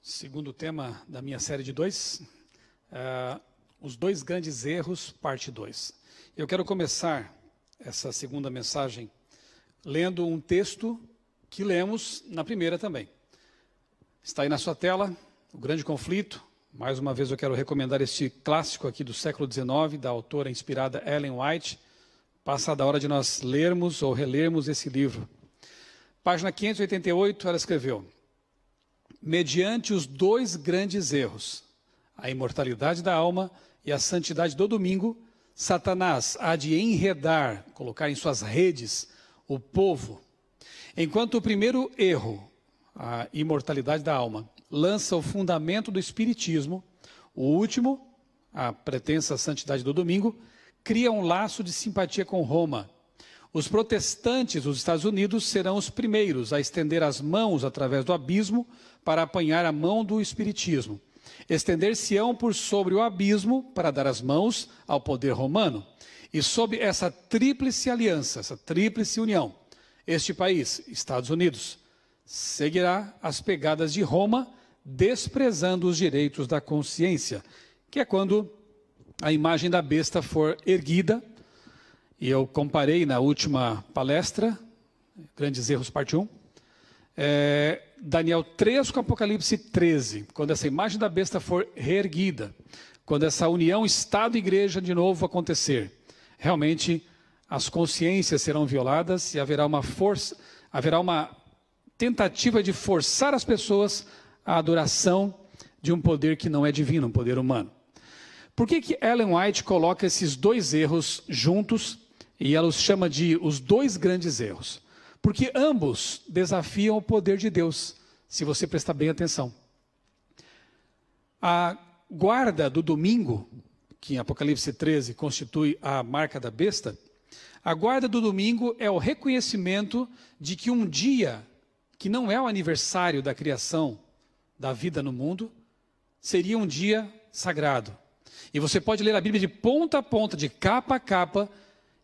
Segundo tema da minha série de os dois grandes erros, parte 2. Eu quero começar essa segunda mensagem lendo um texto que lemos na primeira também. Está aí na sua tela, O Grande Conflito. Mais uma vez eu quero recomendar este clássico aqui do século XIX, da autora inspirada Ellen White. Passada a hora de nós lermos ou relermos esse livro. Página 588, ela escreveu: mediante os dois grandes erros, a imortalidade da alma e a santidade do domingo, Satanás há de enredar, colocar em suas redes, o povo. Enquanto o primeiro erro, a imortalidade da alma, lança o fundamento do espiritismo, o último, a pretensa santidade do domingo, cria um laço de simpatia com Roma. Os protestantes dos Estados Unidos serão os primeiros a estender as mãos através do abismo para apanhar a mão do espiritismo. Estender-se-ão por sobre o abismo para dar as mãos ao poder romano. E sob essa tríplice aliança, essa tríplice união, este país, Estados Unidos, seguirá as pegadas de Roma, desprezando os direitos da consciência, que é quando a imagem da besta for erguida. E eu comparei na última palestra, Grandes Erros, parte 1, Daniel 3 com Apocalipse 13, quando essa imagem da besta for reerguida, quando essa união Estado e Igreja de novo acontecer, realmente as consciências serão violadas e haverá uma tentativa de forçar as pessoas à adoração de um poder que não é divino, um poder humano. Por que Ellen White coloca esses dois erros juntos e ela os chama de os dois grandes erros? Porque ambos desafiam o poder de Deus, se você prestar bem atenção. A guarda do domingo, que em Apocalipse 13 constitui a marca da besta, a guarda do domingo é o reconhecimento de que um dia, que não é o aniversário da criação da vida no mundo, seria um dia sagrado. E você pode ler a Bíblia de ponta a ponta, de capa a capa,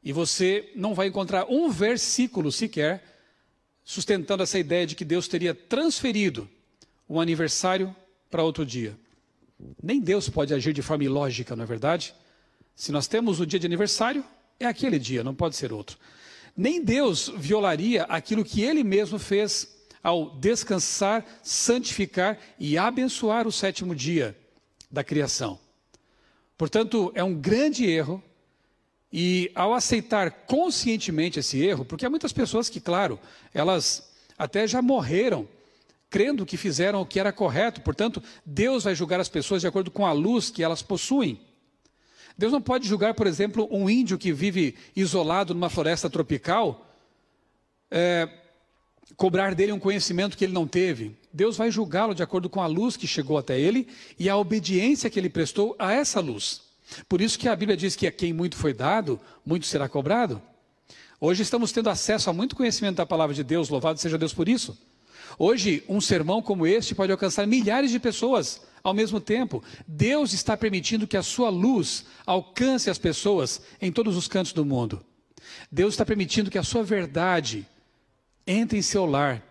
e você não vai encontrar um versículo sequer sustentando essa ideia de que Deus teria transferido um aniversário para outro dia. Nem Deus pode agir de forma ilógica, não é verdade? Se nós temos o dia de aniversário, é aquele dia, não pode ser outro. Nem Deus violaria aquilo que Ele mesmo fez ao descansar, santificar e abençoar o sétimo dia da criação. Portanto, é um grande erro. E ao aceitar conscientemente esse erro, porque há muitas pessoas que, claro, elas até já morreram crendo que fizeram o que era correto, portanto, Deus vai julgar as pessoas de acordo com a luz que elas possuem. Deus não pode julgar, por exemplo, um índio que vive isolado numa floresta tropical, cobrar dele um conhecimento que ele não teve. Deus vai julgá-lo de acordo com a luz que chegou até ele e a obediência que ele prestou a essa luz. Por isso que a Bíblia diz que a quem muito foi dado, muito será cobrado. Hoje estamos tendo acesso a muito conhecimento da palavra de Deus, louvado seja Deus por isso. Hoje, um sermão como este pode alcançar milhares de pessoas ao mesmo tempo. Deus está permitindo que a sua luz alcance as pessoas em todos os cantos do mundo. Deus está permitindo que a sua verdade entre em seu lar,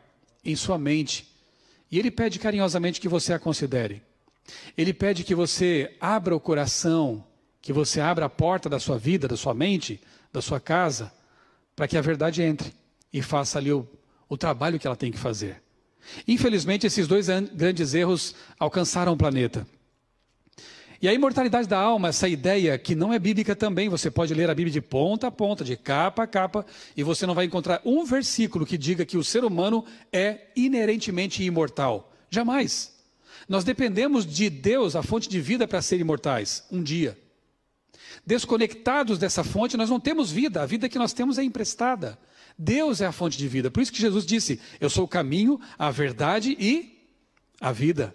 em sua mente. E Ele pede carinhosamente que você a considere. Ele pede que você abra o coração, que você abra a porta da sua vida, da sua mente, da sua casa, para que a verdade entre e faça ali o trabalho que ela tem que fazer. Infelizmente, esses dois grandes erros alcançaram o planeta. E a imortalidade da alma, essa ideia que não é bíblica também, você pode ler a Bíblia de ponta a ponta, de capa a capa, e você não vai encontrar um versículo que diga que o ser humano é inerentemente imortal. Jamais. Nós dependemos de Deus, a fonte de vida, para ser imortais, um dia. Desconectados dessa fonte, nós não temos vida. A vida que nós temos é emprestada. Deus é a fonte de vida. Por isso que Jesus disse: eu sou o caminho, a verdade e a vida.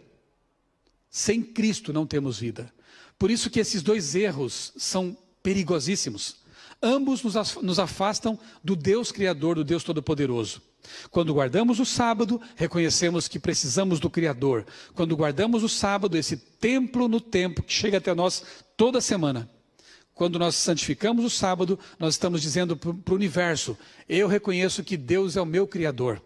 Sem Cristo não temos vida. Por isso que esses dois erros são perigosíssimos. Ambos nos afastam do Deus Criador, do Deus Todo-Poderoso. Quando guardamos o sábado, reconhecemos que precisamos do Criador. Quando guardamos o sábado, esse templo no tempo que chega até nós toda semana. Quando nós santificamos o sábado, nós estamos dizendo para o universo: eu reconheço que Deus é o meu Criador.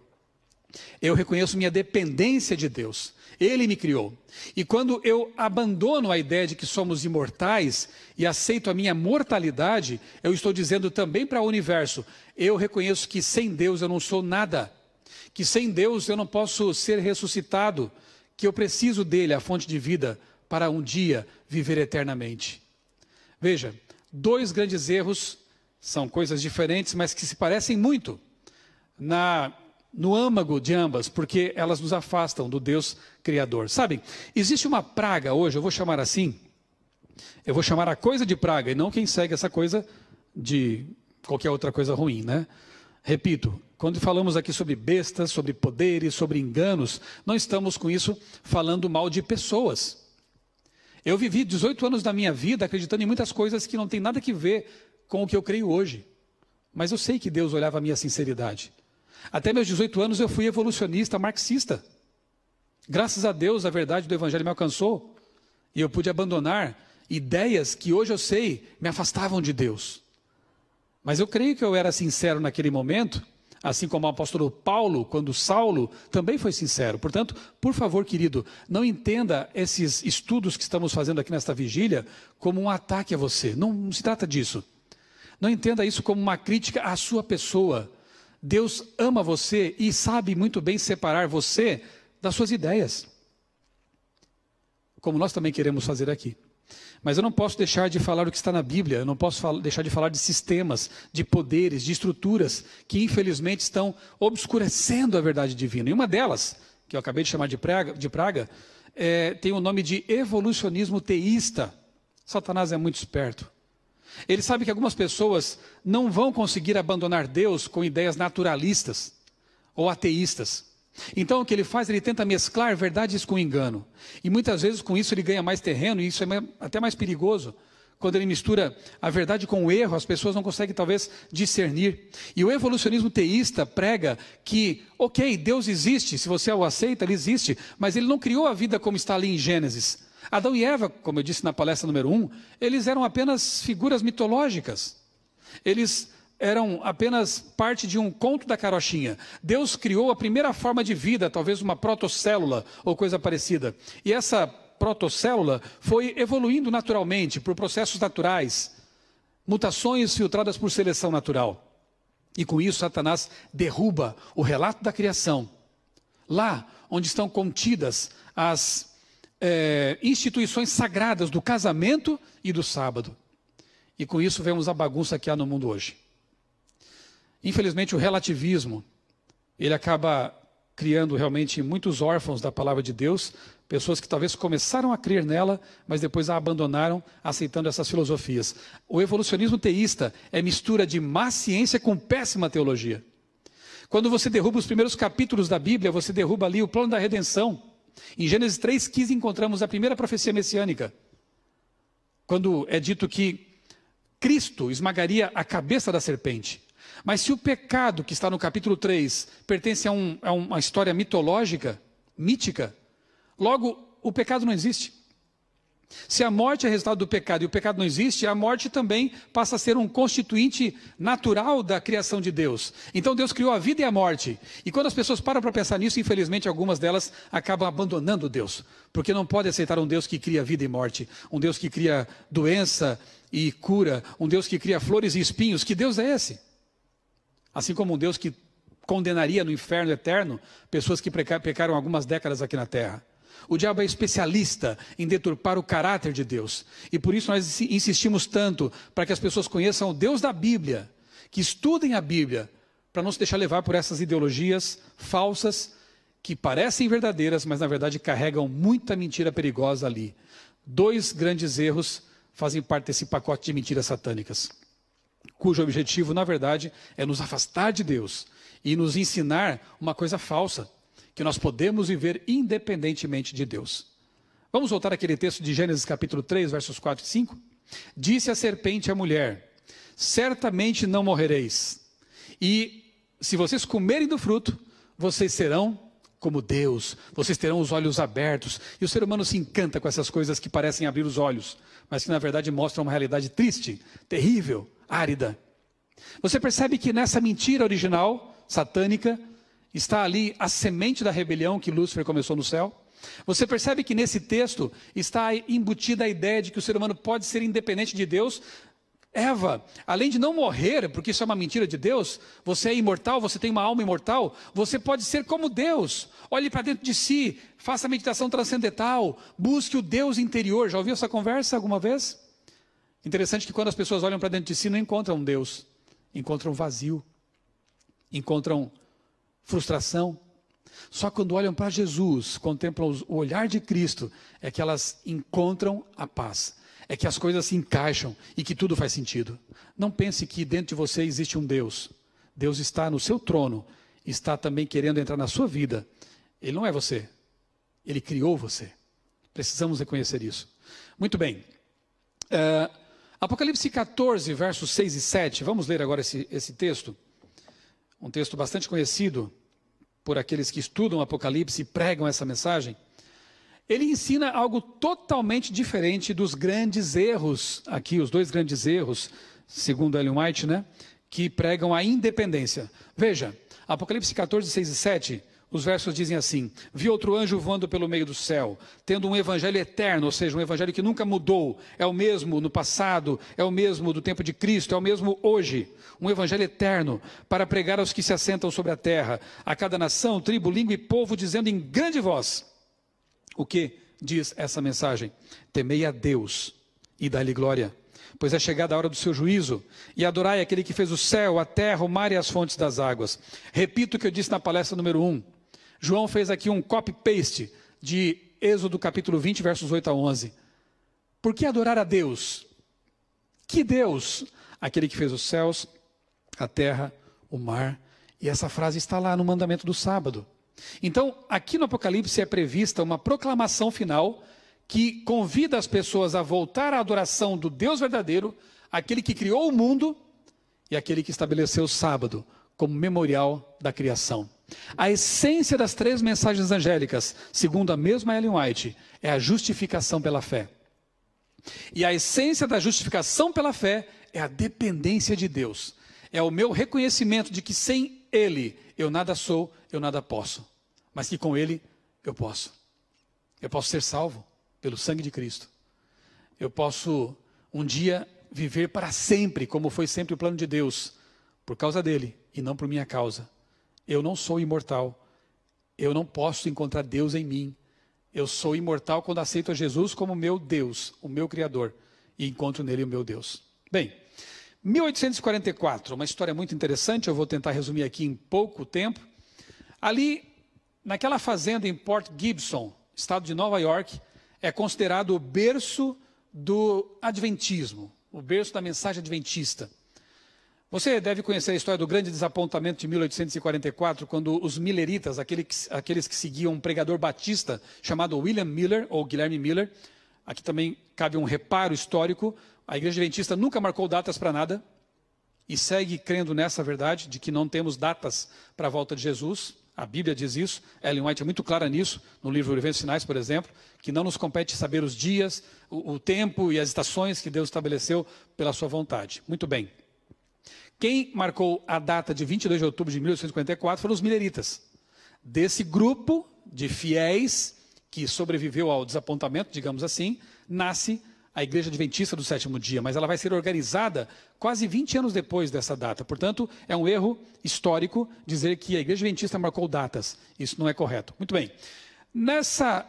Eu reconheço minha dependência de Deus. Ele me criou. E quando eu abandono a ideia de que somos imortais e aceito a minha mortalidade, eu estou dizendo também para o universo, eu reconheço que sem Deus eu não sou nada, que sem Deus eu não posso ser ressuscitado, que eu preciso dele, a fonte de vida, para um dia viver eternamente. Veja, dois grandes erros, são coisas diferentes, mas que se parecem muito no âmago de ambas, porque elas nos afastam do Deus Criador. Sabe, existe uma praga hoje, eu vou chamar assim, eu vou chamar a coisa de praga, e não quem segue essa coisa de qualquer outra coisa ruim, né? Repito, quando falamos aqui sobre bestas, sobre poderes, sobre enganos, não estamos com isso falando mal de pessoas. Eu vivi 18 anos da minha vida acreditando em muitas coisas que não tem nada a ver com o que eu creio hoje. Mas eu sei que Deus olhava a minha sinceridade. Até meus 18 anos eu fui evolucionista, marxista. Graças a Deus a verdade do Evangelho me alcançou. E eu pude abandonar ideias que hoje eu sei me afastavam de Deus. Mas eu creio que eu era sincero naquele momento, assim como o apóstolo Paulo, quando Saulo também foi sincero. Portanto, por favor, querido, não entenda esses estudos que estamos fazendo aqui nesta vigília como um ataque a você. Não se trata disso. Não entenda isso como uma crítica à sua pessoa. Deus ama você e sabe muito bem separar você das suas ideias. Como nós também queremos fazer aqui. Mas eu não posso deixar de falar o que está na Bíblia, eu não posso deixar de falar de sistemas, de poderes, de estruturas que infelizmente estão obscurecendo a verdade divina. E uma delas, que eu acabei de chamar de praga, tem o nome de evolucionismo teísta. Satanás é muito esperto. Ele sabe que algumas pessoas não vão conseguir abandonar Deus com ideias naturalistas ou ateístas. Então o que ele faz? Ele tenta mesclar verdades com engano. E muitas vezes com isso ele ganha mais terreno, e isso é até mais perigoso. Quando ele mistura a verdade com o erro, as pessoas não conseguem talvez discernir. E o evolucionismo teísta prega que, ok, Deus existe, se você o aceita, ele existe, mas ele não criou a vida como está ali em Gênesis. Adão e Eva, como eu disse na palestra número 1, eles eram apenas figuras mitológicas. Eles eram apenas parte de um conto da carochinha. Deus criou a primeira forma de vida, talvez uma protocélula ou coisa parecida. E essa protocélula foi evoluindo naturalmente, por processos naturais, mutações filtradas por seleção natural. E com isso Satanás derruba o relato da criação. Lá onde estão contidas as instituições sagradas do casamento e do sábado. E com isso vemos a bagunça que há no mundo hoje. Infelizmente o relativismo, ele acaba criando realmente muitos órfãos da palavra de Deus, pessoas que talvez começaram a crer nela, mas depois a abandonaram, aceitando essas filosofias. O evolucionismo teísta é mistura de má ciência com péssima teologia. Quando você derruba os primeiros capítulos da Bíblia, você derruba ali o plano da redenção. Em Gênesis 3,15 encontramos a primeira profecia messiânica, quando é dito que Cristo esmagaria a cabeça da serpente. Mas se o pecado que está no capítulo 3 pertence a uma história mitológica, mítica, logo o pecado não existe. Se a morte é resultado do pecado e o pecado não existe, a morte também passa a ser um constituinte natural da criação de Deus. Então Deus criou a vida e a morte. E quando as pessoas param para pensar nisso, infelizmente algumas delas acabam abandonando Deus. Porque não pode aceitar um Deus que cria vida e morte, um Deus que cria doença e cura, um Deus que cria flores e espinhos. Que Deus é esse? Assim como um Deus que condenaria no inferno eterno pessoas que pecaram algumas décadas aqui na terra. O diabo é especialista em deturpar o caráter de Deus. E por isso nós insistimos tanto para que as pessoas conheçam o Deus da Bíblia, que estudem a Bíblia, para não se deixar levar por essas ideologias falsas que parecem verdadeiras, mas na verdade carregam muita mentira perigosa ali. Dois grandes erros fazem parte desse pacote de mentiras satânicas, cujo objetivo, na verdade, é nos afastar de Deus e nos ensinar uma coisa falsa, que nós podemos viver independentemente de Deus. Vamos voltar àquele texto de Gênesis capítulo 3, versos 4 e 5? Disse a serpente à mulher: certamente não morrereis, e se vocês comerem do fruto, vocês serão como Deus, vocês terão os olhos abertos. E o ser humano se encanta com essas coisas que parecem abrir os olhos, mas que na verdade mostram uma realidade triste, terrível, árida. Você percebe que nessa mentira original, satânica, Está ali a semente da rebelião que Lúcifer começou no céu. Você percebe que nesse texto está embutida a ideia de que o ser humano pode ser independente de Deus. Eva, além de não morrer, porque isso é uma mentira de Deus, você é imortal, você tem uma alma imortal, você pode ser como Deus. Olhe para dentro de si, faça meditação transcendental, busque o Deus interior. Já ouviu essa conversa alguma vez? Interessante que quando as pessoas olham para dentro de si, não encontram Deus, encontram vazio, encontram frustração. Só quando olham para Jesus, contemplam o olhar de Cristo, é que elas encontram a paz. É que as coisas se encaixam e que tudo faz sentido. Não pense que dentro de você existe um Deus. Deus está no seu trono, está também querendo entrar na sua vida. Ele não é você, Ele criou você. Precisamos reconhecer isso. Muito bem. Apocalipse 14, versos 6 e 7. Vamos ler agora esse texto. Um texto bastante conhecido por aqueles que estudam Apocalipse e pregam essa mensagem. Ele ensina algo totalmente diferente dos grandes erros, aqui os dois grandes erros, segundo Ellen White, né, que pregam a independência. Veja, Apocalipse 14, 6 e 7, os versos dizem assim: vi outro anjo voando pelo meio do céu, tendo um evangelho eterno, ou seja, um evangelho que nunca mudou, é o mesmo no passado, é o mesmo do tempo de Cristo, é o mesmo hoje, um evangelho eterno, para pregar aos que se assentam sobre a terra, a cada nação, tribo, língua e povo, dizendo em grande voz. O que diz essa mensagem? Temei a Deus e dai-lhe glória, pois é chegada a hora do seu juízo, e adorai aquele que fez o céu, a terra, o mar e as fontes das águas. Repito o que eu disse na palestra número 1. João fez aqui um copy-paste de Êxodo capítulo 20, versos 8 a 11. Por que adorar a Deus? Que Deus? Aquele que fez os céus, a terra, o mar, e essa frase está lá no mandamento do sábado. Então, aqui no Apocalipse é prevista uma proclamação final que convida as pessoas a voltar à adoração do Deus verdadeiro, aquele que criou o mundo e aquele que estabeleceu o sábado como memorial da criação. A essência das três mensagens angélicas, segundo a mesma Ellen White, é a justificação pela fé. E a essência da justificação pela fé é a dependência de Deus. É o meu reconhecimento de que sem Ele eu nada sou, eu nada posso, mas que com Ele eu posso. Eu posso ser salvo pelo sangue de Cristo. Eu posso um dia viver para sempre, como foi sempre o plano de Deus, por causa dele e não por minha causa. Eu não sou imortal. Eu não posso encontrar Deus em mim. Eu sou imortal quando aceito a Jesus como meu Deus, o meu Criador, e encontro nele o meu Deus. Bem, 1844, uma história muito interessante, eu vou tentar resumir aqui em pouco tempo. Ali, naquela fazenda em Port Gibson, estado de Nova York, é considerado o berço do Adventismo, o berço da mensagem adventista. Você deve conhecer a história do grande desapontamento de 1844, quando os milleritas, aqueles que seguiam um pregador batista chamado William Miller, ou Guilherme Miller, aqui também cabe um reparo histórico, a igreja adventista nunca marcou datas para nada, e segue crendo nessa verdade, de que não temos datas para a volta de Jesus. A Bíblia diz isso, Ellen White é muito clara nisso, no livro Eventos Sinais, por exemplo, que não nos compete saber os dias, o tempo e as estações que Deus estabeleceu pela sua vontade. Muito bem. Quem marcou a data de 22 de outubro de 1854 foram os milleritas. Desse grupo de fiéis que sobreviveu ao desapontamento, digamos assim, nasce a Igreja Adventista do Sétimo Dia, mas ela vai ser organizada quase 20 anos depois dessa data. Portanto, é um erro histórico dizer que a Igreja Adventista marcou datas. Isso não é correto. Muito bem. Nessa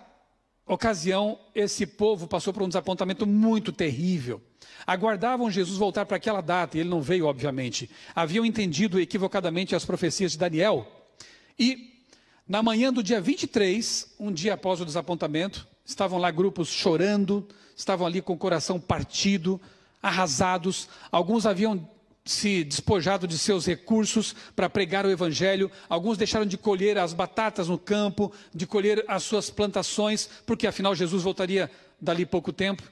ocasião, esse povo passou por um desapontamento muito terrível. Aguardavam Jesus voltar para aquela data, e ele não veio, obviamente. Haviam entendido equivocadamente as profecias de Daniel. E, na manhã do dia 23, um dia após o desapontamento, estavam lá grupos chorando, estavam ali com o coração partido, arrasados. Alguns haviam se despojado de seus recursos para pregar o evangelho. Alguns deixaram de colher as batatas no campo, de colher as suas plantações, porque afinal Jesus voltaria dali pouco tempo.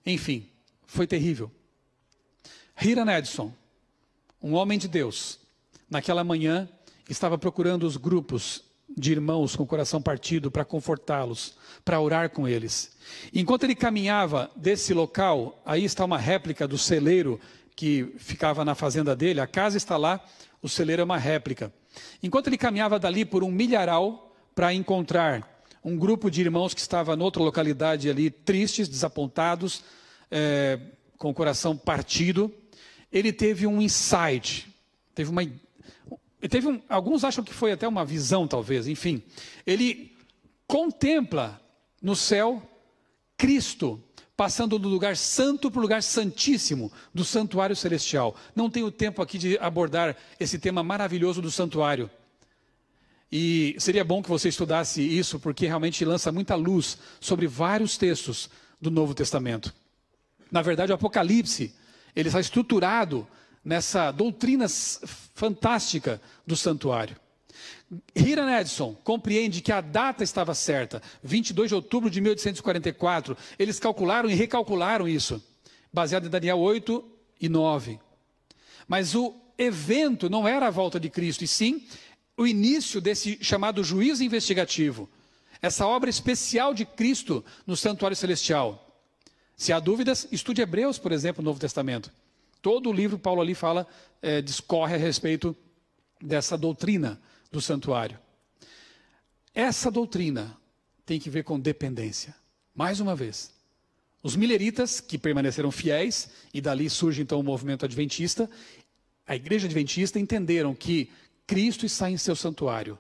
Enfim, foi terrível. Hiram Edson, um homem de Deus, naquela manhã estava procurando os grupos de irmãos com o coração partido para confortá-los, para orar com eles. Enquanto ele caminhava desse local, aí está uma réplica do celeiro que ficava na fazenda dele, a casa está lá, o celeiro é uma réplica. Enquanto ele caminhava dali por um milharal para encontrar um grupo de irmãos que estava em outra localidade ali, tristes, desapontados, com o coração partido, ele teve um insight, alguns acham que foi até uma visão talvez, enfim. Ele contempla no céu Cristo, passando do lugar santo para o lugar santíssimo do santuário celestial. Não tenho tempo aqui de abordar esse tema maravilhoso do santuário. E seria bom que você estudasse isso, porque realmente lança muita luz sobre vários textos do Novo Testamento. Na verdade, o Apocalipse, ele está estruturado nessa doutrina fantástica do santuário. Hiram Edson compreende que a data estava certa, 22 de outubro de 1844. Eles calcularam e recalcularam isso, baseado em Daniel 8 e 9. Mas o evento não era a volta de Cristo, e sim o início desse chamado juízo investigativo. Essa obra especial de Cristo no santuário celestial. Se há dúvidas, estude Hebreus, por exemplo, no Novo Testamento. Todo o livro Paulo ali fala, discorre a respeito dessa doutrina do santuário. Essa doutrina tem que ver com dependência. Mais uma vez, os mileritas que permaneceram fiéis, e dali surge então o movimento adventista, a igreja adventista entenderam que Cristo está em seu santuário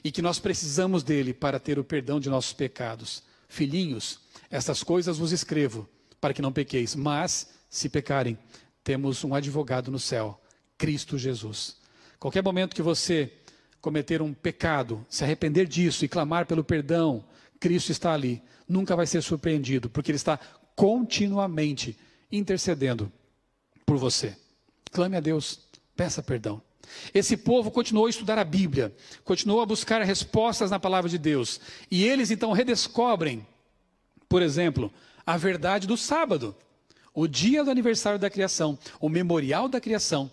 e que nós precisamos dele para ter o perdão de nossos pecados. Filhinhos, essas coisas vos escrevo para que não pequeis, mas se pecarem, temos um advogado no céu, Cristo Jesus. Qualquer momento que você cometer um pecado, se arrepender disso e clamar pelo perdão, Cristo está ali. Nunca vai ser surpreendido, porque Ele está continuamente intercedendo por você. Clame a Deus, peça perdão. Esse povo continuou a estudar a Bíblia, continuou a buscar respostas na palavra de Deus. E eles então redescobrem, por exemplo, a verdade do sábado, o dia do aniversário da criação, o memorial da criação.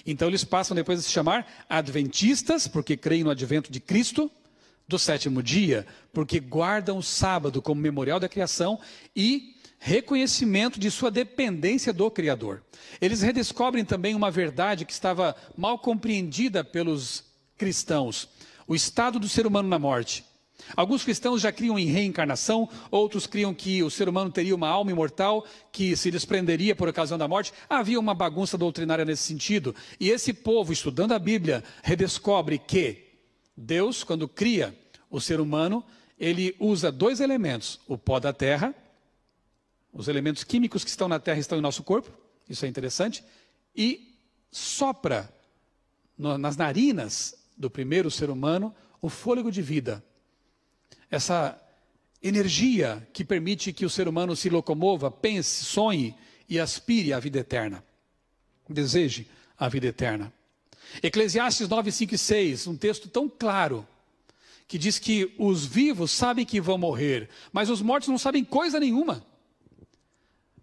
Então eles passam depois a se chamar adventistas, porque creem no advento de Cristo, do sétimo dia, porque guardam o sábado como memorial da criação e reconhecimento de sua dependência do Criador. Eles redescobrem também uma verdade que estava mal compreendida pelos cristãos, o estado do ser humano na morte. Alguns cristãos já criam em reencarnação, outros criam que o ser humano teria uma alma imortal que se desprenderia por ocasião da morte. Havia uma bagunça doutrinária nesse sentido. E esse povo, estudando a Bíblia, redescobre que Deus, quando cria o ser humano, ele usa dois elementos, o pó da terra, os elementos químicos que estão na terra estão em nosso corpo, isso é interessante, e sopra nas narinas do primeiro ser humano o fôlego de vida. Essa energia que permite que o ser humano se locomova, pense, sonhe e aspire à vida eterna. Deseje a vida eterna. Eclesiastes 9, 5 e 6, um texto tão claro, que diz que os vivos sabem que vão morrer, mas os mortos não sabem coisa nenhuma.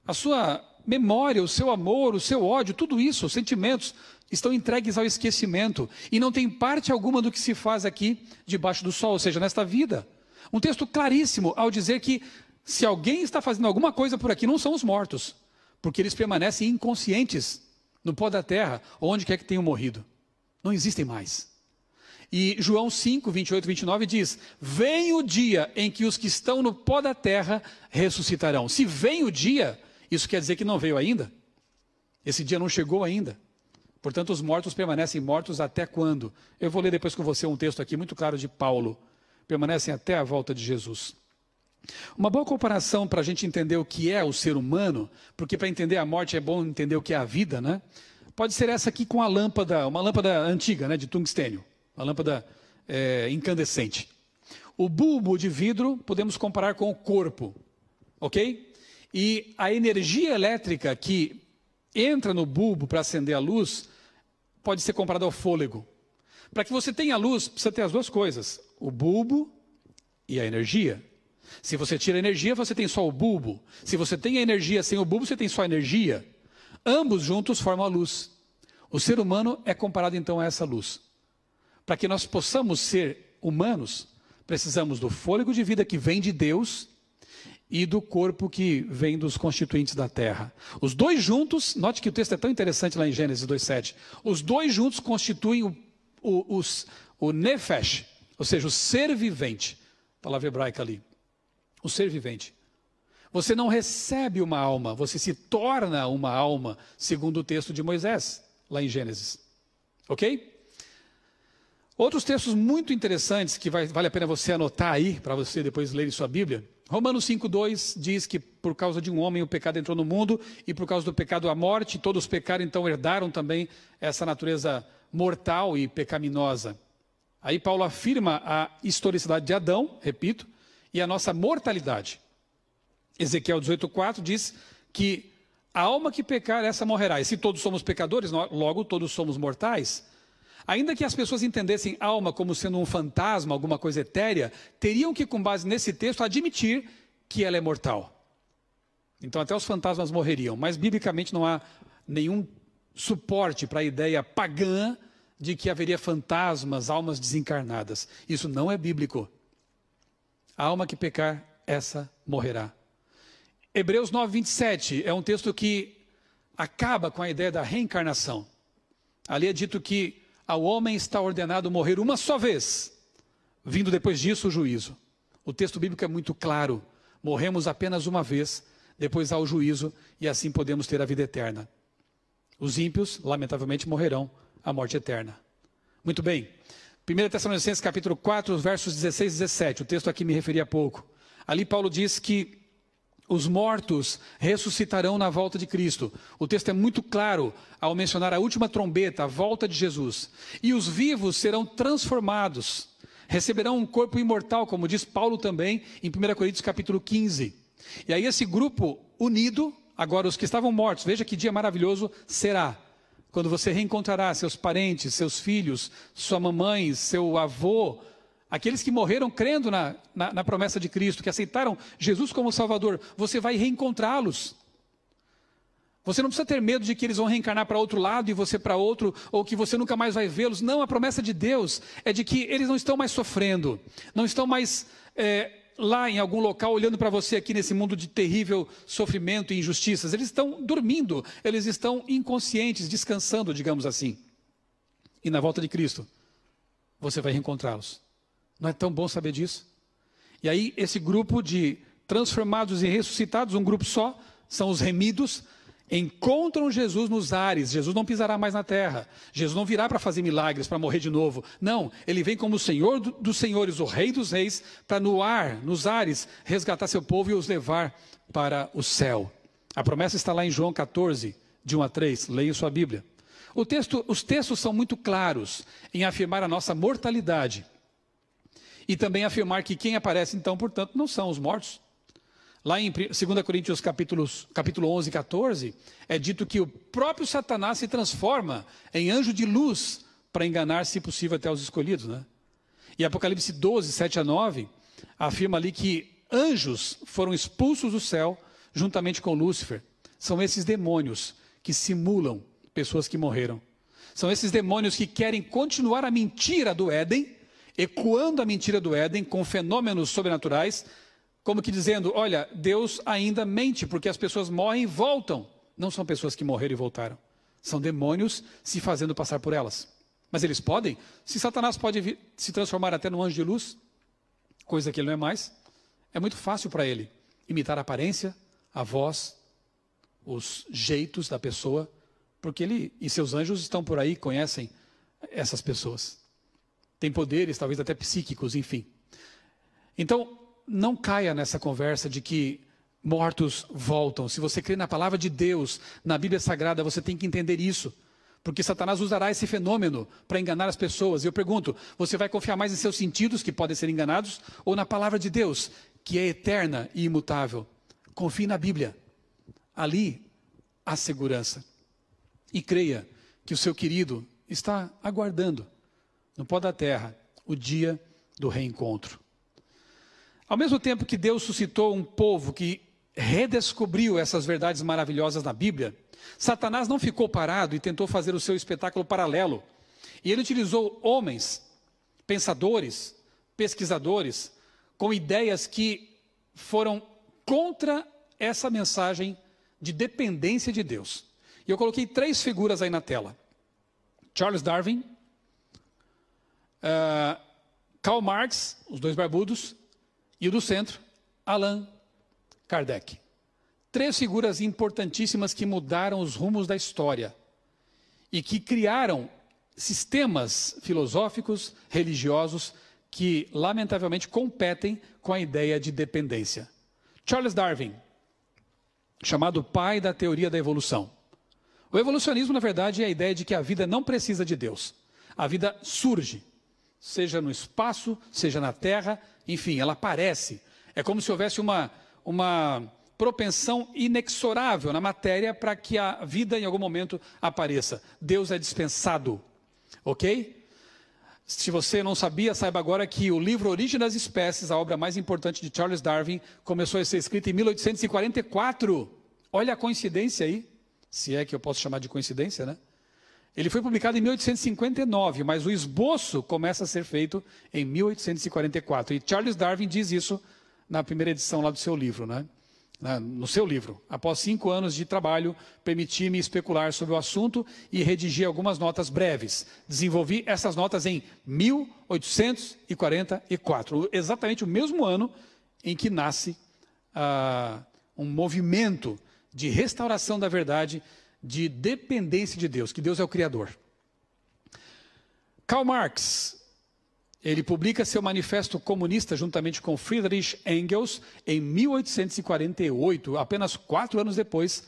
A sua memória, o seu amor, o seu ódio, tudo isso, os sentimentos, estão entregues ao esquecimento e não tem parte alguma do que se faz aqui debaixo do sol, ou seja, nesta vida. Um texto claríssimo ao dizer que se alguém está fazendo alguma coisa por aqui, não são os mortos, porque eles permanecem inconscientes no pó da terra, onde quer que tenham morrido. Não existem mais. E João 5, 28 e 29 diz, vem o dia em que os que estão no pó da terra ressuscitarão. Se vem o dia, isso quer dizer que não veio ainda? Esse dia não chegou ainda. Portanto, os mortos permanecem mortos até quando? Eu vou ler depois com você um texto aqui muito claro de Paulo. Permanecem até a volta de Jesus. Uma boa comparação para a gente entender o que é o ser humano, porque para entender a morte é bom entender o que é a vida, né? Pode ser essa aqui com a lâmpada, uma lâmpada antiga, né, de tungstênio, uma lâmpada incandescente. O bulbo de vidro podemos comparar com o corpo, ok? E a energia elétrica que entra no bulbo para acender a luz pode ser comparada ao fôlego. Para que você tenha luz, precisa ter as duas coisas, o bulbo e a energia. Se você tira a energia, você tem só o bulbo. Se você tem a energia sem o bulbo, você tem só a energia. Ambos juntos formam a luz. O ser humano é comparado então a essa luz. Para que nós possamos ser humanos, precisamos do fôlego de vida que vem de Deus e do corpo que vem dos constituintes da terra. Os dois juntos, note que o texto é tão interessante lá em Gênesis 2,7. Os dois juntos constituem o nefesh, ou seja, o ser vivente, palavra hebraica ali, o ser vivente. Você não recebe uma alma, você se torna uma alma, segundo o texto de Moisés, lá em Gênesis. Ok? Outros textos muito interessantes, que vale a pena você anotar aí, para você depois ler em sua Bíblia. Romanos 5,2 diz que por causa de um homem o pecado entrou no mundo, e por causa do pecado a morte, todos pecaram, então herdaram também essa natureza mortal e pecaminosa. Aí Paulo afirma a historicidade de Adão, repito, e a nossa mortalidade. Ezequiel 18,4 diz que a alma que pecar, essa morrerá. E se todos somos pecadores, logo todos somos mortais. Ainda que as pessoas entendessem alma como sendo um fantasma, alguma coisa etérea, teriam que, com base nesse texto, admitir que ela é mortal. Então até os fantasmas morreriam, mas biblicamente não há nenhum suporte para a ideia pagã de que haveria fantasmas, almas desencarnadas. Isso não é bíblico. A alma que pecar, essa morrerá. Hebreus 9:27 é um texto que acaba com a ideia da reencarnação. Ali é dito que ao homem está ordenado morrer uma só vez, vindo depois disso o juízo. O texto bíblico é muito claro. Morremos apenas uma vez, depois há o juízo, e assim podemos ter a vida eterna. Os ímpios, lamentavelmente, morrerão a morte eterna. Muito bem. 1 Tessalonicenses capítulo 4, versos 16 e 17. O texto aqui me referi há pouco. Ali Paulo diz que os mortos ressuscitarão na volta de Cristo. O texto é muito claro ao mencionar a última trombeta, a volta de Jesus. E os vivos serão transformados, receberão um corpo imortal, como diz Paulo também em 1 Coríntios capítulo 15. E aí esse grupo unido, agora os que estavam mortos, veja que dia maravilhoso será, quando você reencontrará seus parentes, seus filhos, sua mamãe, seu avô, aqueles que morreram crendo na promessa de Cristo, que aceitaram Jesus como Salvador, você vai reencontrá-los. Você não precisa ter medo de que eles vão reencarnar para outro lado e você para outro, ou que você nunca mais vai vê-los. Não, a promessa de Deus é de que eles não estão mais sofrendo, não estão mais lá em algum local olhando para você aqui nesse mundo de terrível sofrimento e injustiças. Eles estão dormindo, eles estão inconscientes, descansando, digamos assim. E na volta de Cristo, você vai reencontrá-los. Não é tão bom saber disso? E aí esse grupo de transformados e ressuscitados, um grupo só, são os remidos, encontram Jesus nos ares. Jesus não pisará mais na terra. Jesus não virá para fazer milagres, para morrer de novo. Não, ele vem como o Senhor dos senhores, o Rei dos reis, para no ar, nos ares, resgatar seu povo e os levar para o céu. A promessa está lá em João 14, de 1 a 3. Leia sua Bíblia. Os textos são muito claros em afirmar a nossa mortalidade. E também afirmar que quem aparece, então, portanto, não são os mortos. Lá em 2 Coríntios capítulo 11 e 14, é dito que o próprio Satanás se transforma em anjo de luz para enganar, se possível, até os escolhidos, né? E Apocalipse 12, 7 a 9, afirma ali que anjos foram expulsos do céu juntamente com Lúcifer. São esses demônios que simulam pessoas que morreram. São esses demônios que querem continuar a mentira do Éden, ecoando a mentira do Éden com fenômenos sobrenaturais, como que dizendo, olha, Deus ainda mente, porque as pessoas morrem e voltam. Não são pessoas que morreram e voltaram. São demônios se fazendo passar por elas. Mas eles podem? Se Satanás pode se transformar até num anjo de luz, coisa que ele não é mais, é muito fácil para ele imitar a aparência, a voz, os jeitos da pessoa, porque ele e seus anjos estão por aí, conhecem essas pessoas. Tem poderes, talvez até psíquicos, enfim. Então, não caia nessa conversa de que mortos voltam. Se você crê na palavra de Deus, na Bíblia Sagrada, você tem que entender isso. Porque Satanás usará esse fenômeno para enganar as pessoas. E eu pergunto, você vai confiar mais em seus sentidos, que podem ser enganados, ou na palavra de Deus, que é eterna e imutável? Confie na Bíblia. Ali há segurança. E creia que o seu querido está aguardando no pó da terra o dia do reencontro. Ao mesmo tempo que Deus suscitou um povo que redescobriu essas verdades maravilhosas na Bíblia, Satanás não ficou parado e tentou fazer o seu espetáculo paralelo. E ele utilizou homens, pensadores, pesquisadores, com ideias que foram contra essa mensagem de dependência de Deus. E eu coloquei 3 figuras aí na tela. Charles Darwin, Karl Marx, os dois barbudos, e o do centro, Allan Kardec. 3 figuras importantíssimas que mudaram os rumos da história e que criaram sistemas filosóficos, religiosos, que lamentavelmente competem com a ideia de dependência. Charles Darwin, chamado pai da teoria da evolução. O evolucionismo, na verdade, é a ideia de que a vida não precisa de Deus. A vida surge, seja no espaço, seja na terra, enfim, ela aparece. É como se houvesse uma propensão inexorável na matéria para que a vida em algum momento apareça. Deus é dispensado, ok? Se você não sabia, saiba agora que o livro Origem das Espécies, a obra mais importante de Charles Darwin, começou a ser escrita em 1844. Olha a coincidência aí, se é que eu posso chamar de coincidência, né? Ele foi publicado em 1859, mas o esboço começa a ser feito em 1844. E Charles Darwin diz isso na primeira edição lá do seu livro, né? No seu livro. Após 5 anos de trabalho, permiti-me especular sobre o assunto e redigi algumas notas breves. Desenvolvi essas notas em 1844, exatamente o mesmo ano em que nasce um movimento de restauração da verdade, de dependência de Deus, que Deus é o Criador. Karl Marx, ele publica seu manifesto comunista juntamente com Friedrich Engels em 1848, apenas 4 anos depois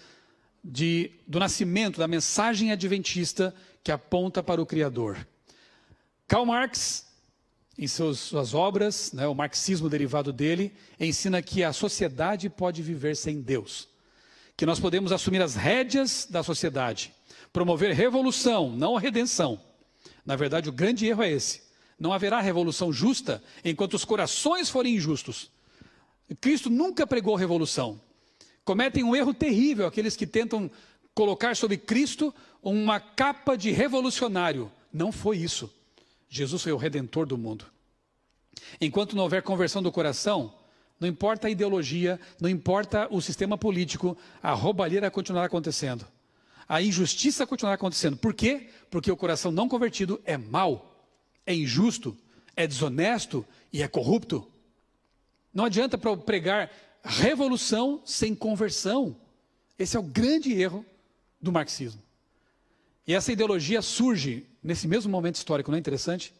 do nascimento da mensagem adventista que aponta para o Criador. Karl Marx, em suas obras, né, o marxismo derivado dele, ensina que a sociedade pode viver sem Deus, que nós podemos assumir as rédeas da sociedade, promover revolução, não a redenção. Na verdade, o grande erro é esse. Não haverá revolução justa enquanto os corações forem injustos. Cristo nunca pregou revolução. Cometem um erro terrível aqueles que tentam colocar sobre Cristo uma capa de revolucionário. Não foi isso. Jesus foi o redentor do mundo. Enquanto não houver conversão do coração, não importa a ideologia, não importa o sistema político, a roubalheira continuará acontecendo. A injustiça continuará acontecendo. Por quê? Porque o coração não convertido é mau. É injusto, é desonesto e é corrupto. Não adianta pregar revolução sem conversão. Esse é o grande erro do marxismo. E essa ideologia surge nesse mesmo momento histórico, não é interessante?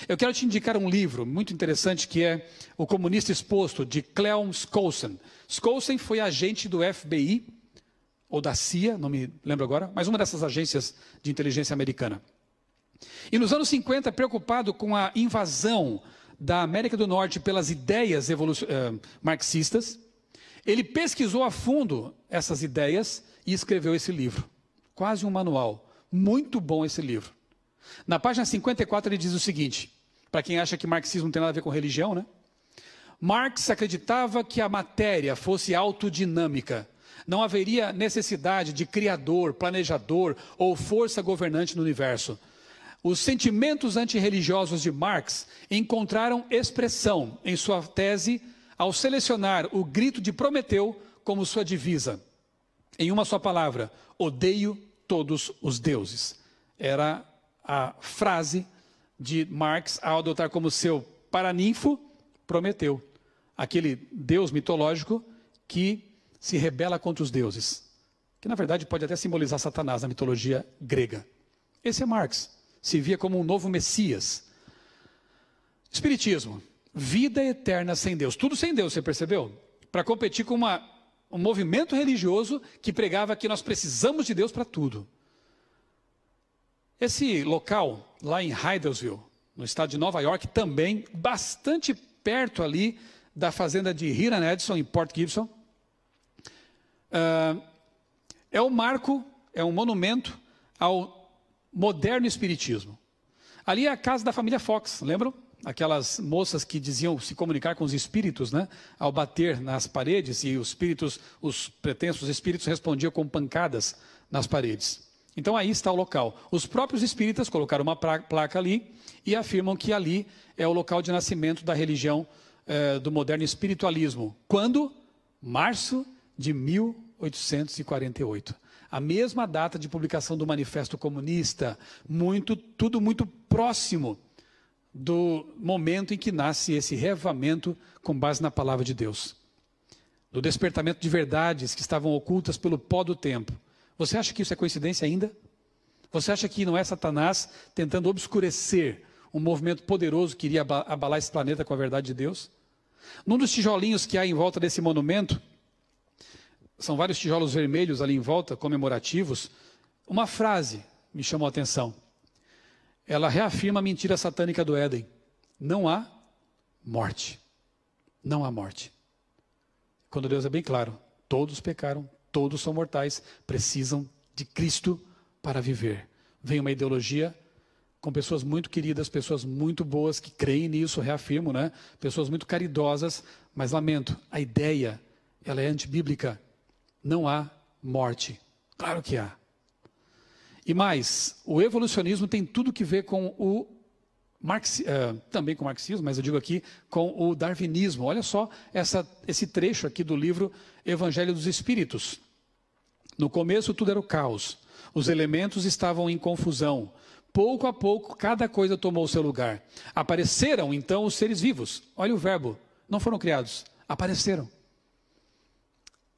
Eu quero te indicar um livro muito interessante que é O Comunista Exposto, de Clem Skousen. Skousen foi agente do FBI, ou da CIA, não me lembro agora, mas uma dessas agências de inteligência americana. E nos anos 50, preocupado com a invasão da América do Norte pelas ideias marxistas, ele pesquisou a fundo essas ideias e escreveu esse livro. Quase um manual. Muito bom esse livro. Na página 54 ele diz o seguinte, para quem acha que marxismo não tem nada a ver com religião, né? Marx acreditava que a matéria fosse autodinâmica. Não haveria necessidade de criador, planejador ou força governante no universo. Os sentimentos antirreligiosos de Marx encontraram expressão em sua tese ao selecionar o grito de Prometeu como sua divisa. Em uma só palavra, odeio todos os deuses. Era a frase de Marx ao adotar como seu paraninfo Prometeu, aquele deus mitológico que se rebela contra os deuses, que na verdade pode até simbolizar Satanás na mitologia grega. Esse é Marx. Se via como um novo Messias. Espiritismo, vida eterna sem Deus. Tudo sem Deus, você percebeu? Para competir com um movimento religioso que pregava que nós precisamos de Deus para tudo. Esse local, lá em Hydelsville, no estado de Nova York, também, bastante perto ali da fazenda de Hiram Edson, em Port Gibson, é um marco, é um monumento ao moderno espiritismo. Ali é a casa da família Fox, lembram? Aquelas moças que diziam se comunicar com os espíritos, né? Ao bater nas paredes, e os espíritos, os pretensos espíritos respondiam com pancadas nas paredes. Então aí está o local. Os próprios espíritas colocaram uma placa ali e afirmam que ali é o local de nascimento da religião do moderno espiritualismo. Quando? Março de 1848. A mesma data de publicação do Manifesto Comunista, tudo muito próximo do momento em que nasce esse reavivamento com base na palavra de Deus. Do despertamento de verdades que estavam ocultas pelo pó do tempo. Você acha que isso é coincidência ainda? Você acha que não é Satanás tentando obscurecer um movimento poderoso que iria abalar esse planeta com a verdade de Deus? Num dos tijolinhos que há em volta desse monumento, são vários tijolos vermelhos ali em volta, comemorativos, uma frase me chamou a atenção. Ela reafirma a mentira satânica do Éden. Não há morte. Não há morte. Quando Deus é bem claro, todos pecaram, todos são mortais, precisam de Cristo para viver. Vem uma ideologia com pessoas muito queridas, pessoas muito boas que creem nisso, reafirmo, né? Pessoas muito caridosas, mas lamento, a ideia, ela é antibíblica. Não há morte. Claro que há. E mais, o evolucionismo tem tudo que ver com o também com o marxismo, mas eu digo aqui com o darwinismo. Olha só esse trecho aqui do livro Evangelho dos Espíritos. No começo tudo era o caos. Os elementos estavam em confusão. Pouco a pouco, cada coisa tomou o seu lugar. Apareceram, então, os seres vivos. Olha o verbo. Não foram criados. Apareceram.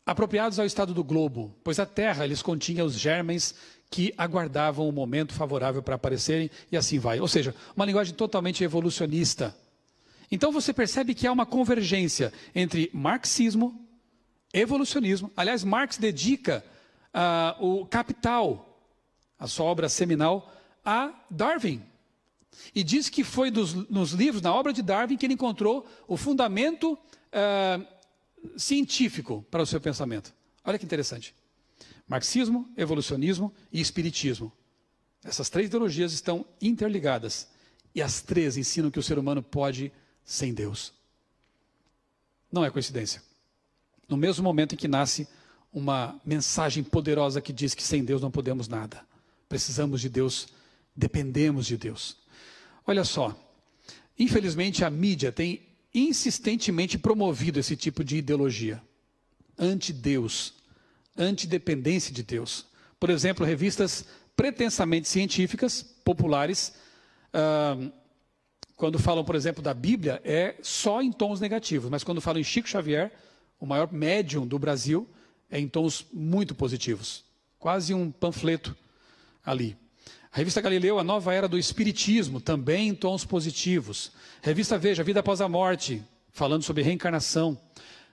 Apropriados ao estado do globo, pois a terra lhes continha os germens que aguardavam o momento favorável para aparecerem, e assim vai. Ou seja, uma linguagem totalmente evolucionista. Então você percebe que há uma convergência entre marxismo, evolucionismo. Aliás, Marx dedica o Capital, a sua obra seminal, a Darwin. E diz que foi nos livros, na obra de Darwin, que ele encontrou o fundamento científico para o seu pensamento. Olha que interessante. Marxismo, evolucionismo e espiritismo. Essas três ideologias estão interligadas. E as três ensinam que o ser humano pode sem Deus. Não é coincidência. No mesmo momento em que nasce uma mensagem poderosa que diz que sem Deus não podemos nada. Precisamos de Deus, dependemos de Deus. Olha só, infelizmente a mídia tem insistentemente promovido esse tipo de ideologia. Anti-Deus, antidependência de Deus. Por exemplo, revistas pretensamente científicas, populares, quando falam, por exemplo, da Bíblia, é só em tons negativos, mas quando falam em Chico Xavier, o maior médium do Brasil, é em tons muito positivos. Quase um panfleto ali. A revista Galileu, a nova era do Espiritismo, também em tons positivos. Revista Veja, Vida Após a Morte, falando sobre reencarnação.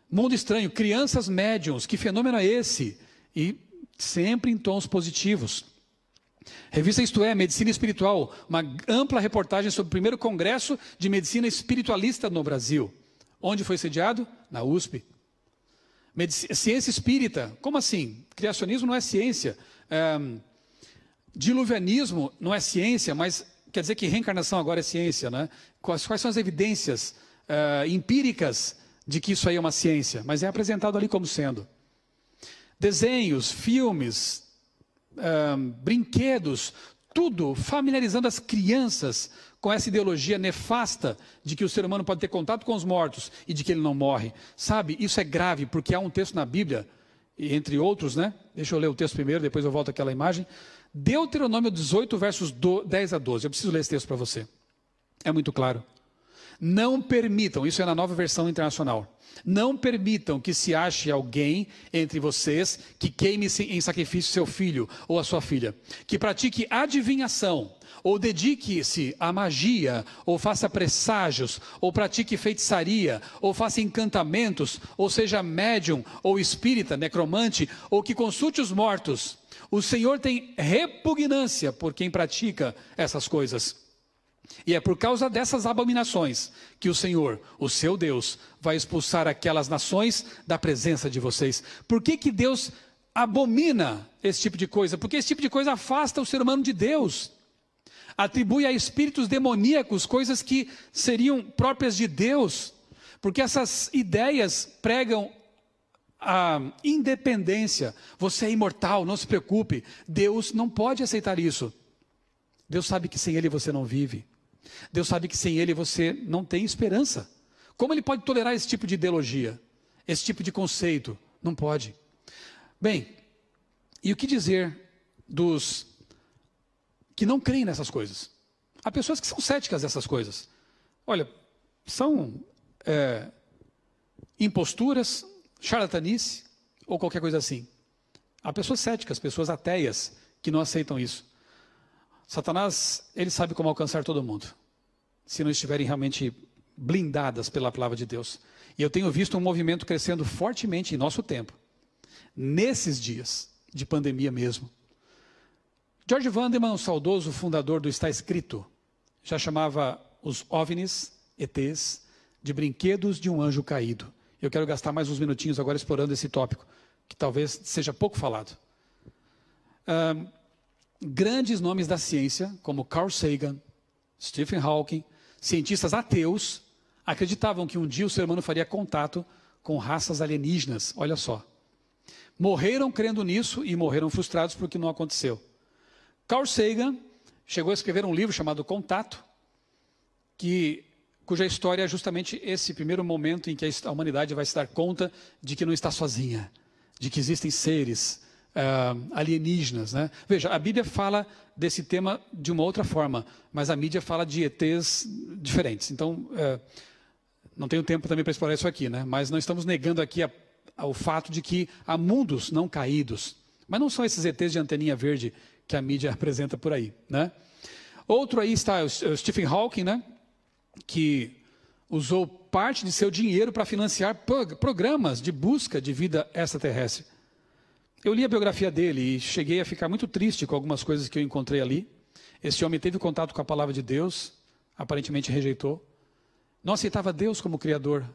Mundo Estranho, Crianças Médiuns, que fenômeno é esse? E sempre em tons positivos. Revista Isto É, Medicina Espiritual, uma ampla reportagem sobre o primeiro congresso de medicina espiritualista no Brasil. Onde foi sediado? Na USP. Ciência Espírita, como assim? Criacionismo não é ciência. Diluvianismo não é ciência, mas quer dizer que reencarnação agora é ciência, né? Quais são as evidências empíricas de que isso aí é uma ciência? Mas é apresentado ali como sendo. Desenhos, filmes, brinquedos, tudo familiarizando as crianças com essa ideologia nefasta de que o ser humano pode ter contato com os mortos e de que ele não morre. Sabe, isso é grave, porque há um texto na Bíblia, entre outros, né? Deixa eu ler o texto primeiro, depois eu volto àquela imagem. Deuteronômio 18, versos 10 a 12. Eu preciso ler esse texto para você. É muito claro. Não permitam, isso é na Nova Versão Internacional, não permitam que se ache alguém entre vocês que queime em sacrifício seu filho ou a sua filha, que pratique adivinhação, ou dedique-se à magia, ou faça presságios, ou pratique feitiçaria, ou faça encantamentos, ou seja médium, ou espírita, necromante, ou que consulte os mortos. O Senhor tem repugnância por quem pratica essas coisas. E é por causa dessas abominações que o Senhor, o seu Deus, vai expulsar aquelas nações da presença de vocês. Por que Deus abomina esse tipo de coisa? Porque esse tipo de coisa afasta o ser humano de Deus. Atribui a espíritos demoníacos coisas que seriam próprias de Deus. Porque essas ideias pregam a independência. Você é imortal, não se preocupe. Deus não pode aceitar isso. Deus sabe que sem Ele você não vive. Deus sabe que sem Ele você não tem esperança. Como Ele pode tolerar esse tipo de ideologia? Esse tipo de conceito? Não pode. Bem, e o que dizer dos que não creem nessas coisas? Há pessoas que são céticas dessas coisas. Olha, são imposturas, charlatanice ou qualquer coisa assim. Há pessoas céticas, pessoas ateias que não aceitam isso. Satanás, ele sabe como alcançar todo mundo, se não estiverem realmente blindadas pela palavra de Deus. E eu tenho visto um movimento crescendo fortemente em nosso tempo, nesses dias de pandemia mesmo. George Vandeman, o saudoso fundador do Está Escrito, já chamava os OVNIs, ETs, de brinquedos de um anjo caído. Eu quero gastar mais uns minutinhos agora explorando esse tópico, que talvez seja pouco falado. Grandes nomes da ciência, como Carl Sagan, Stephen Hawking, cientistas ateus, acreditavam que um dia o ser humano faria contato com raças alienígenas. Olha só. Morreram crendo nisso e morreram frustrados porque não aconteceu. Carl Sagan chegou a escrever um livro chamado Contato, cuja história é justamente esse primeiro momento em que a humanidade vai se dar conta de que não está sozinha, de que existem seres alienígenas, né? Veja, a Bíblia fala desse tema de uma outra forma, mas a mídia fala de ETs diferentes. Então, não tenho tempo também para explorar isso aqui, né? Mas não estamos negando aqui o fato de que há mundos não caídos. Mas não são esses ETs de anteninha verde que a mídia apresenta por aí, né? Outro aí está o Stephen Hawking, né? Que usou parte de seu dinheiro para financiar programas de busca de vida extraterrestre. Eu li a biografia dele e cheguei a ficar muito triste com algumas coisas que eu encontrei ali. Esse homem teve contato com a palavra de Deus, aparentemente rejeitou. Não aceitava Deus como Criador,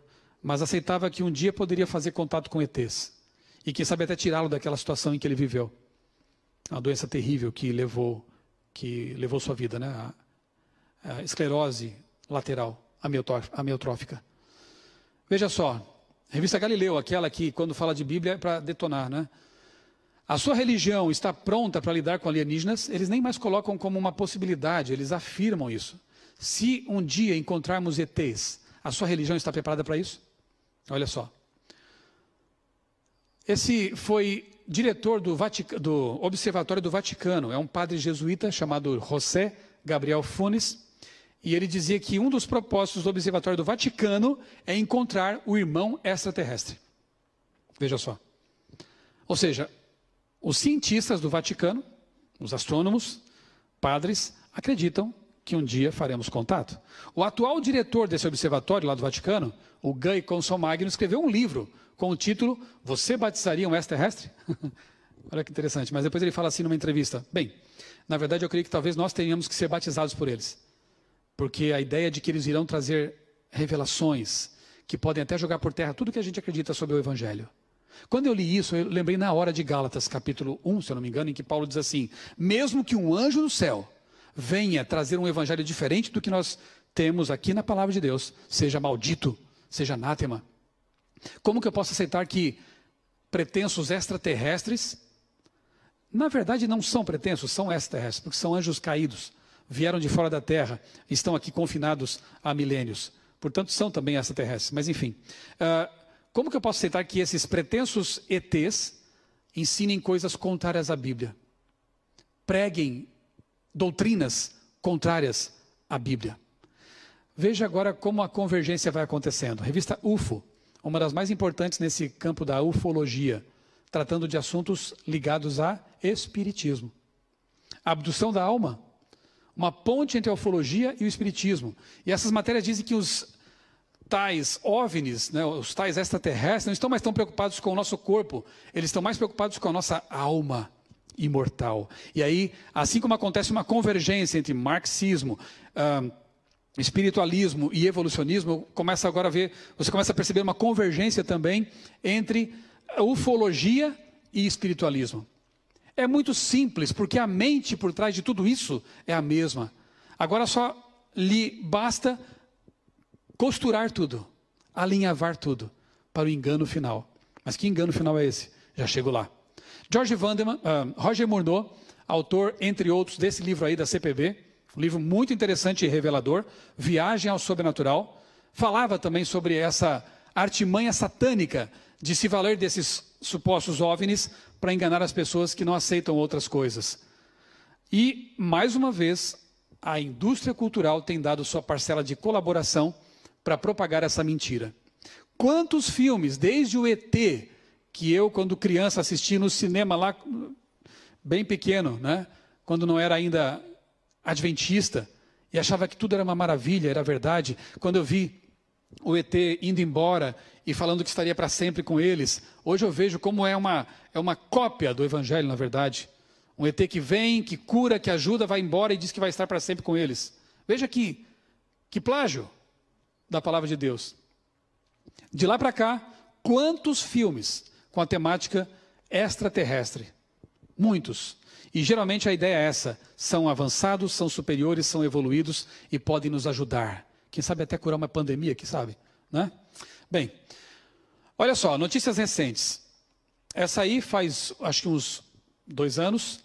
mas aceitava que um dia poderia fazer contato com ETs. E quem sabe até tirá-lo daquela situação em que ele viveu. Uma doença terrível que levou sua vida, né? A esclerose lateral amiotrófica. Veja só, revista Galileu, aquela que quando fala de Bíblia é para detonar, né? A sua religião está pronta para lidar com alienígenas? Eles nem mais colocam como uma possibilidade, eles afirmam isso. Se um dia encontrarmos ETs, a sua religião está preparada para isso? Olha só. Esse foi diretor do Observatório do Vaticano, é um padre jesuíta chamado José Gabriel Funes, e ele dizia que um dos propósitos do Observatório do Vaticano é encontrar o irmão extraterrestre. Veja só. Ou seja, os cientistas do Vaticano, os astrônomos, padres, acreditam que um dia faremos contato. O atual diretor desse observatório lá do Vaticano, o Guy Consolmagno, escreveu um livro com o título Você batizaria um extraterrestre? Olha que interessante, mas depois ele fala assim numa entrevista. Bem, na verdade eu creio que talvez nós tenhamos que ser batizados por eles. Porque a ideia de que eles irão trazer revelações que podem até jogar por terra tudo que a gente acredita sobre o Evangelho. Quando eu li isso, eu lembrei na hora de Gálatas, capítulo 1, se eu não me engano, em que Paulo diz assim, mesmo que um anjo do céu venha trazer um evangelho diferente do que nós temos aqui na palavra de Deus, seja maldito, seja anátema. Como que eu posso aceitar que pretensos extraterrestres, na verdade não são pretensos, são extraterrestres, porque são anjos caídos, vieram de fora da terra, estão aqui confinados há milênios, portanto são também extraterrestres, mas enfim. Como que eu posso aceitar que esses pretensos ETs ensinem coisas contrárias à Bíblia? Preguem doutrinas contrárias à Bíblia. Veja agora como a convergência vai acontecendo. Revista UFO, uma das mais importantes nesse campo da ufologia, tratando de assuntos ligados a espiritismo. A abdução da alma, uma ponte entre a ufologia e o espiritismo. E essas matérias dizem que os tais OVNIs, né, os tais extraterrestres, não estão mais tão preocupados com o nosso corpo, eles estão mais preocupados com a nossa alma imortal. E aí, assim como acontece uma convergência entre marxismo, espiritualismo e evolucionismo, você começa a perceber uma convergência também entre ufologia e espiritualismo. É muito simples, porque a mente por trás de tudo isso é a mesma. Agora só lhe basta costurar tudo, alinhavar tudo para o engano final. Mas que engano final é esse? Já chego lá. Roger Murnau, autor, entre outros, desse livro aí da CPB, um livro muito interessante e revelador, Viagem ao Sobrenatural, falava também sobre essa artimanha satânica de se valer desses supostos OVNIs para enganar as pessoas que não aceitam outras coisas. E, mais uma vez, a indústria cultural tem dado sua parcela de colaboração para propagar essa mentira. Quantos filmes, desde o ET, que eu, quando criança, assisti no cinema lá, bem pequeno, né? Quando não era ainda adventista, e achava que tudo era uma maravilha, era verdade. Quando eu vi o ET indo embora e falando que estaria para sempre com eles, hoje eu vejo como é uma cópia do Evangelho, na verdade. Um ET que vem, que cura, que ajuda, vai embora e diz que vai estar para sempre com eles. Veja que plágio da palavra de Deus. De lá para cá, quantos filmes com a temática extraterrestre? Muitos. E geralmente a ideia é essa: são avançados, são superiores, são evoluídos e podem nos ajudar. Quem sabe até curar uma pandemia, quem sabe, né? Bem, olha só, notícias recentes. Essa aí faz, acho que uns 2 anos.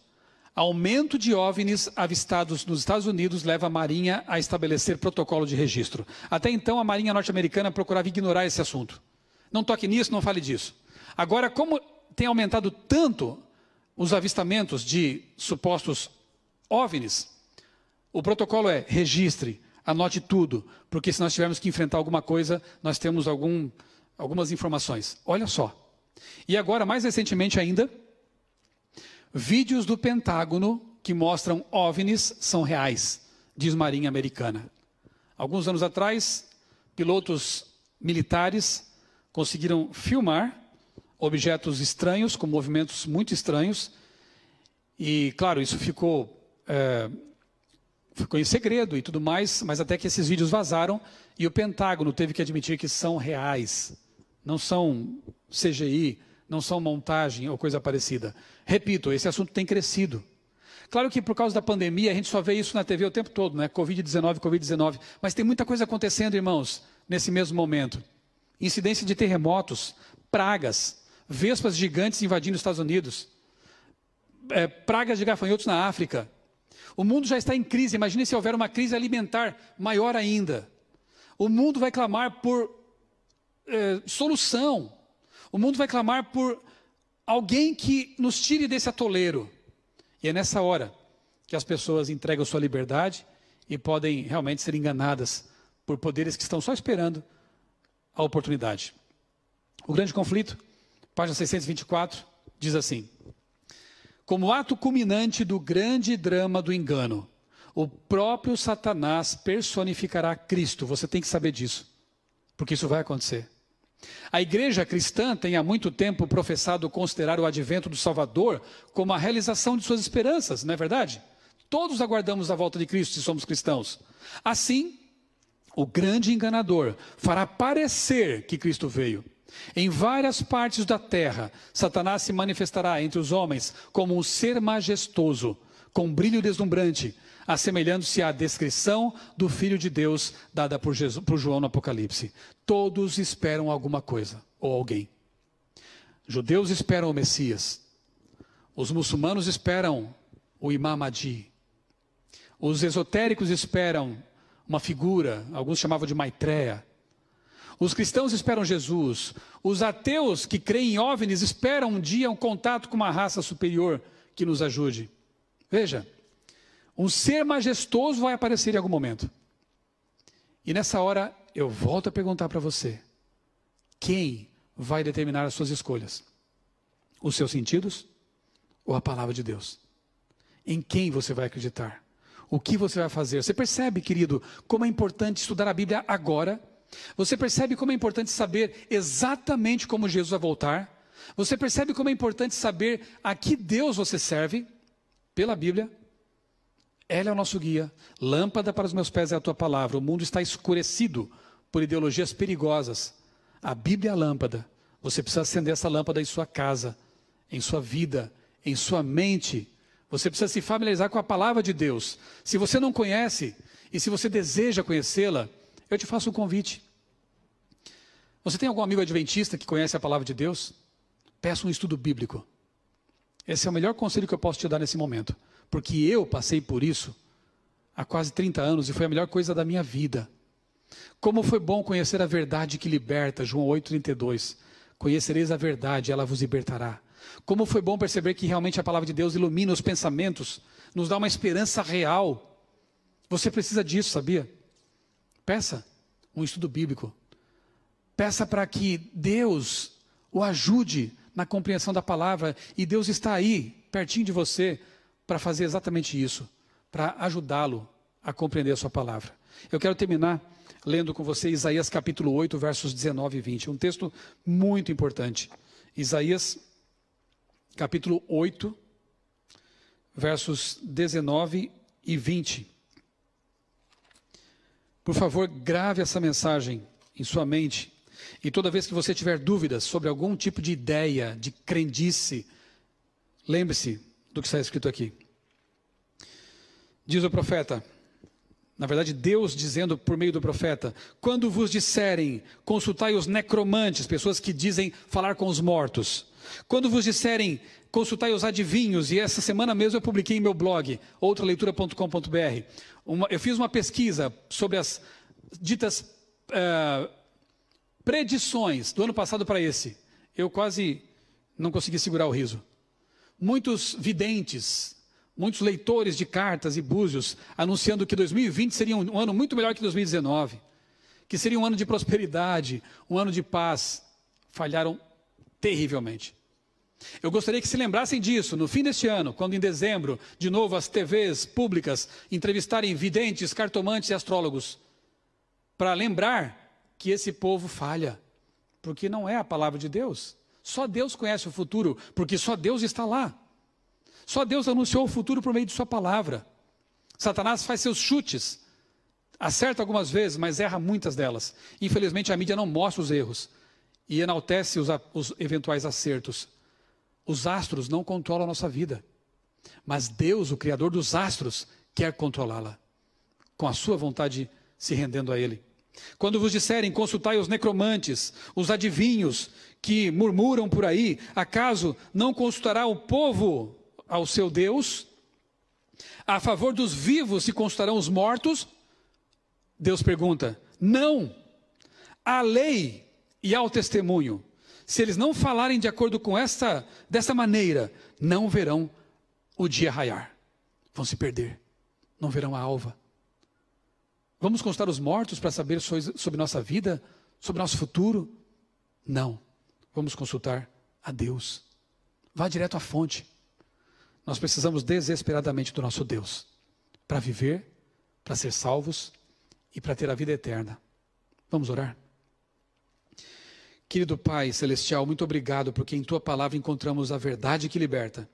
Aumento de OVNIs avistados nos Estados Unidos leva a Marinha a estabelecer protocolo de registro. Até então, a Marinha norte-americana procurava ignorar esse assunto. Não toque nisso, não fale disso. Agora, como tem aumentado tanto os avistamentos de supostos OVNIs, o protocolo é: registre, anote tudo, porque se nós tivermos que enfrentar alguma coisa, nós temos algumas informações. Olha só. E agora, mais recentemente ainda, vídeos do Pentágono que mostram OVNIs são reais, diz Marinha Americana. Alguns anos atrás, pilotos militares conseguiram filmar objetos estranhos, com movimentos muito estranhos. E, claro, isso ficou em segredo e tudo mais, mas até que esses vídeos vazaram e o Pentágono teve que admitir que são reais. Não são CGI, não são montagem ou coisa parecida. Repito, esse assunto tem crescido. Claro que por causa da pandemia a gente só vê isso na TV o tempo todo, né? Covid-19, Covid-19. Mas tem muita coisa acontecendo, irmãos, nesse mesmo momento. Incidência de terremotos, pragas, vespas gigantes invadindo os Estados Unidos, pragas de gafanhotos na África. O mundo já está em crise. Imagine se houver uma crise alimentar maior ainda. O mundo vai clamar por solução. O mundo vai clamar por alguém que nos tire desse atoleiro. E é nessa hora que as pessoas entregam sua liberdade e podem realmente ser enganadas por poderes que estão só esperando a oportunidade. O grande conflito, página 624, diz assim: como ato culminante do grande drama do engano, o próprio Satanás personificará Cristo. Você tem que saber disso, porque isso vai acontecer. A igreja cristã tem há muito tempo professado considerar o advento do Salvador como a realização de suas esperanças, não é verdade? Todos aguardamos a volta de Cristo se somos cristãos. Assim, o grande enganador fará parecer que Cristo veio. Em várias partes da terra, Satanás se manifestará entre os homens como um ser majestoso, com brilho deslumbrante, assemelhando-se à descrição do Filho de Deus dada por João no Apocalipse. Todos esperam alguma coisa, ou alguém. Judeus esperam o Messias. Os muçulmanos esperam o Imam Mahdi. Os esotéricos esperam uma figura, alguns chamavam de Maitreya. Os cristãos esperam Jesus. Os ateus que creem em OVNIs esperam um dia um contato com uma raça superior que nos ajude. Veja, um ser majestoso vai aparecer em algum momento. E nessa hora, eu volto a perguntar para você: quem vai determinar as suas escolhas? Os seus sentidos ou a palavra de Deus? Em quem você vai acreditar? O que você vai fazer? Você percebe, querido, como é importante estudar a Bíblia agora? Você percebe como é importante saber exatamente como Jesus vai voltar? Você percebe como é importante saber a que Deus você serve? Pela Bíblia. Ela é o nosso guia. Lâmpada para os meus pés é a tua palavra. O mundo está escurecido por ideologias perigosas. A Bíblia é a lâmpada. Você precisa acender essa lâmpada em sua casa, em sua vida, em sua mente. Você precisa se familiarizar com a palavra de Deus. Se você não conhece e se você deseja conhecê-la, eu te faço um convite. Você tem algum amigo adventista que conhece a palavra de Deus? Peça um estudo bíblico. Esse é o melhor conselho que eu posso te dar nesse momento. Porque eu passei por isso há quase 30 anos e foi a melhor coisa da minha vida. Como foi bom conhecer a verdade que liberta, João 8,32. Conhecereis a verdade, ela vos libertará. Como foi bom perceber que realmente a palavra de Deus ilumina os pensamentos, nos dá uma esperança real. Você precisa disso, sabia? Peça um estudo bíblico. Peça para que Deus o ajude na compreensão da palavra. E Deus está aí, pertinho de você, para fazer exatamente isso, para ajudá-lo a compreender a sua palavra. Eu quero terminar lendo com você Isaías capítulo 8, versos 19 e 20. Um texto muito importante. Isaías capítulo 8, versos 19 e 20. Por favor, grave essa mensagem em sua mente. E toda vez que você tiver dúvidas sobre algum tipo de ideia, de crendice, lembre-se do que está escrito aqui. Diz o profeta, na verdade Deus dizendo por meio do profeta: quando vos disserem, consultai os necromantes, pessoas que dizem falar com os mortos. Quando vos disserem, consultai os adivinhos, e essa semana mesmo eu publiquei em meu blog, outraleitura.com.br, eu fiz uma pesquisa sobre as ditas predições do ano passado para esse. Eu quase não consegui segurar o riso. Muitos videntes, muitos leitores de cartas e búzios, anunciando que 2020 seria um ano muito melhor que 2019, que seria um ano de prosperidade, um ano de paz, falharam terrivelmente. Eu gostaria que se lembrassem disso no fim deste ano, quando em dezembro, de novo, as TVs públicas entrevistarem videntes, cartomantes e astrólogos, para lembrar que esse povo falha, porque não é a palavra de Deus. Só Deus conhece o futuro, porque só Deus está lá. Só Deus anunciou o futuro por meio de sua palavra. Satanás faz seus chutes, acerta algumas vezes, mas erra muitas delas. Infelizmente a mídia não mostra os erros e enaltece os eventuais acertos. Os astros não controlam a nossa vida, mas Deus, o Criador dos astros, quer controlá-la, com a sua vontade se rendendo a Ele. Quando vos disserem, consultai os necromantes, os adivinhos que murmuram por aí, acaso não consultará o povo ao seu Deus? A favor dos vivos se consultarão os mortos? Deus pergunta, não, à lei e ao testemunho. Se eles não falarem de acordo com dessa maneira, não verão o dia raiar. Vão se perder, não verão a alva. Vamos consultar os mortos para saber sobre nossa vida, sobre nosso futuro? Não, vamos consultar a Deus. Vá direto à fonte. Nós precisamos desesperadamente do nosso Deus, para viver, para ser salvos e para ter a vida eterna. Vamos orar? Querido Pai Celestial, muito obrigado porque em Tua palavra encontramos a verdade que liberta.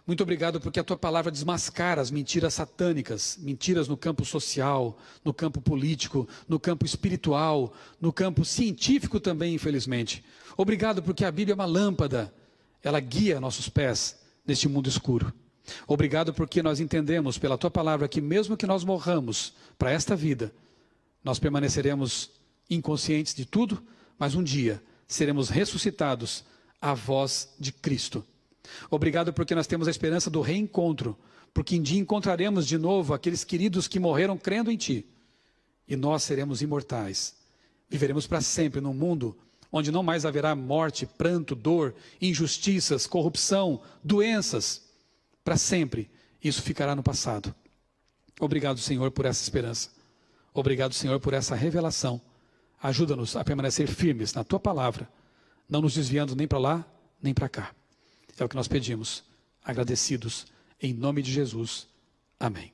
Muito obrigado porque a Tua palavra desmascara as mentiras satânicas, mentiras no campo social, no campo político, no campo espiritual, no campo científico também, infelizmente. Obrigado porque a Bíblia é uma lâmpada, ela guia nossos pés neste mundo escuro. Obrigado porque nós entendemos pela Tua palavra que mesmo que nós morramos para esta vida, nós permaneceremos inconscientes de tudo, mas um dia seremos ressuscitados à voz de Cristo. Obrigado porque nós temos a esperança do reencontro, porque um dia encontraremos de novo aqueles queridos que morreram crendo em Ti. E nós seremos imortais. Viveremos para sempre num mundo onde não mais haverá morte, pranto, dor, injustiças, corrupção, doenças. Para sempre, isso ficará no passado. Obrigado, Senhor, por essa esperança. Obrigado, Senhor, por essa revelação. Ajuda-nos a permanecer firmes na Tua palavra, não nos desviando nem para lá, nem para cá. É o que nós pedimos, agradecidos, em nome de Jesus. Amém.